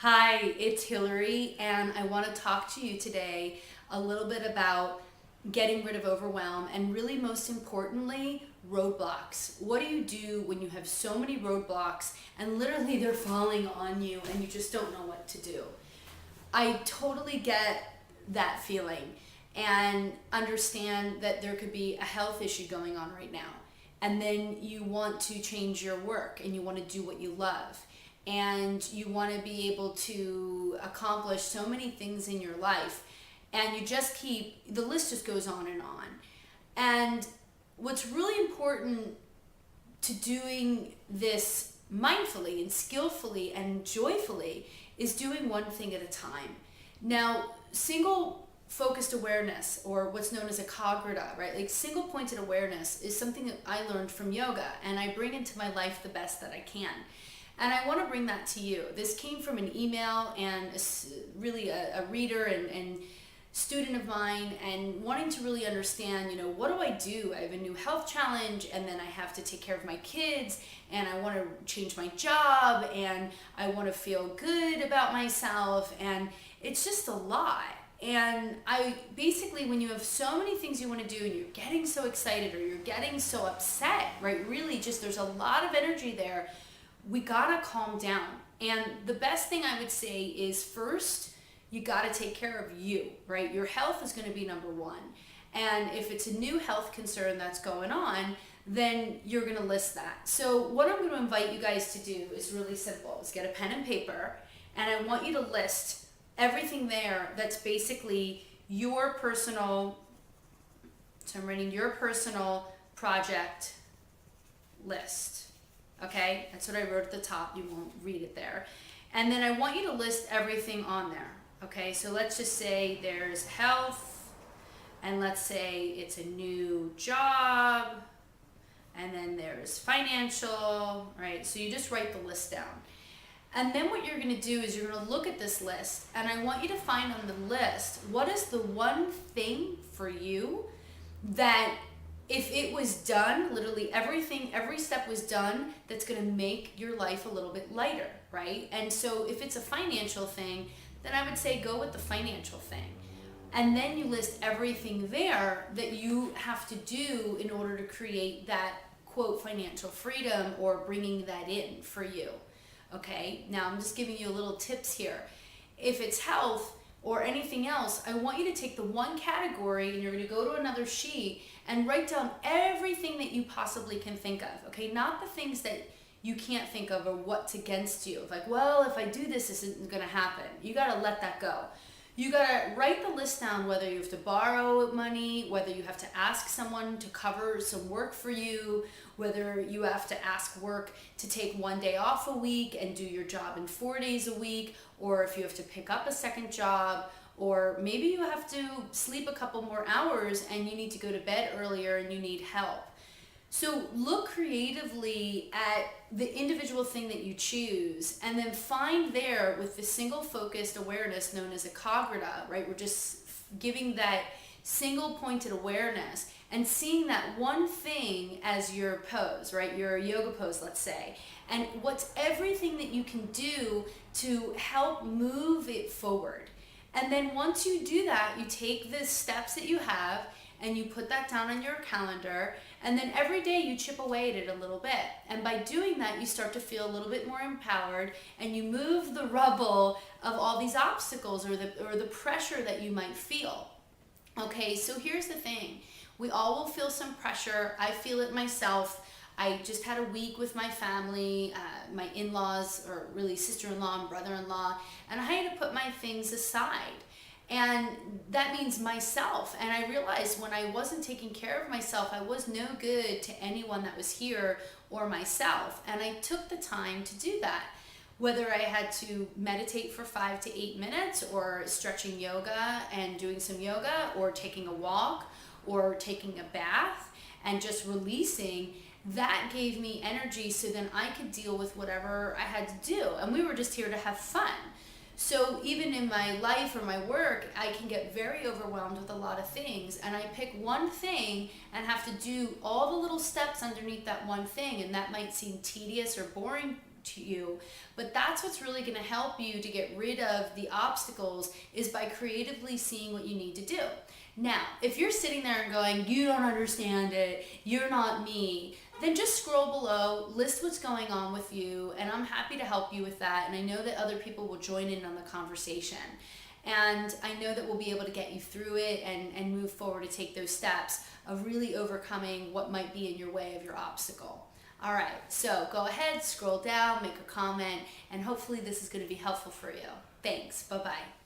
Hi, it's Hillary, and I want to talk to you today a little bit about getting rid of overwhelm and really, most importantly, roadblocks. What do you do when you have so many roadblocks and literally they're falling on you and you just don't know what to do? I totally get that feeling and understand that there could be a health issue going on right now. And then you want to change your work and you want to do what you love. And you want to be able to accomplish so many things in your life. And you just keep, the list just goes on and on. And what's really important to doing this mindfully and skillfully and joyfully is doing one thing at a time. Now, single focused awareness, or what's known as ekagrita, right? Like single pointed awareness is something that I learned from yoga and I bring into my life the best that I can. And I want to bring that to you. This came from an email and really a reader and student of mine, and wanting to really understand, what do I do? I have a new health challenge, and then I have to take care of my kids, and I want to change my job, and I want to feel good about myself, and it's just a lot. And I basically, when you have so many things you want to do and you're getting so excited or you're getting so upset, right? Really just there's a lot of energy there. We gotta calm down. And the best thing I would say is first, you gotta take care of you, right? Your health is gonna be number one. And if it's a new health concern that's going on, then you're gonna list that. So what I'm gonna invite you guys to do is really simple, is get a pen and paper, and I want you to list everything there that's basically your personal, so I'm writing your personal project list. Okay, that's what I wrote at the top. You won't read it there. And then I want you to list everything on there. Okay, so let's just say there's health, and let's say it's a new job, and then there's financial, right? So you just write the list down. And then what you're gonna do is you're gonna look at this list, and I want you to find on the list, what is the one thing for you that if it was done, literally everything, every step was done, that's gonna make your life a little bit lighter, right? And so if it's a financial thing, then I would say go with the financial thing. And then you list everything there that you have to do in order to create that, quote, financial freedom or bringing that in for you, okay? Now I'm just giving you a little tips here. If it's health or anything else, I want you to take the one category and you're gonna go to another sheet and write down everything that you possibly can think of, okay? Not the things that you can't think of or what's against you. Like, well, if I do this, this isn't gonna happen. You gotta let that go. You gotta write the list down, whether you have to borrow money, whether you have to ask someone to cover some work for you, whether you have to ask work to take one day off a week and do your job in 4 days a week, or if you have to pick up a second job, or maybe you have to sleep a couple more hours and you need to go to bed earlier and you need help. So look creatively at the individual thing that you choose, and then find there with the single focused awareness known as ekagrita, right? We're just giving that single pointed awareness and seeing that one thing as your pose, right? Your yoga pose, let's say. And what's everything that you can do to help move it forward. And then once you do that, you take the steps that you have and you put that down on your calendar, and then every day you chip away at it a little bit. And by doing that, you start to feel a little bit more empowered, and you move the rubble of all these obstacles or the pressure that you might feel. Okay, so here's the thing. We all will feel some pressure. I feel it myself. I just had a week with my family, my in-laws, or really sister-in-law and brother-in-law, and I had to put my things aside. And that means myself. And I realized when I wasn't taking care of myself, I was no good to anyone that was here or myself. And I took the time to do that. Whether I had to meditate for 5 to 8 minutes, or stretching yoga and doing some yoga, or taking a walk, or taking a bath and just releasing, that gave me energy so then I could deal with whatever I had to do. And we were just here to have fun. So even in my life or my work, I can get very overwhelmed with a lot of things, and I pick one thing and have to do all the little steps underneath that one thing, and that might seem tedious or boring to you. But that's what's really going to help you to get rid of the obstacles, is by creatively seeing what you need to do. Now, if you're sitting there and going, you don't understand it, you're not me, then just scroll below, list what's going on with you, and I'm happy to help you with that. And I know that other people will join in on the conversation. And I know that we'll be able to get you through it and move forward to take those steps of really overcoming what might be in your way of your obstacle. All right, so go ahead, scroll down, make a comment, and hopefully this is going to be helpful for you. Thanks. Bye-bye.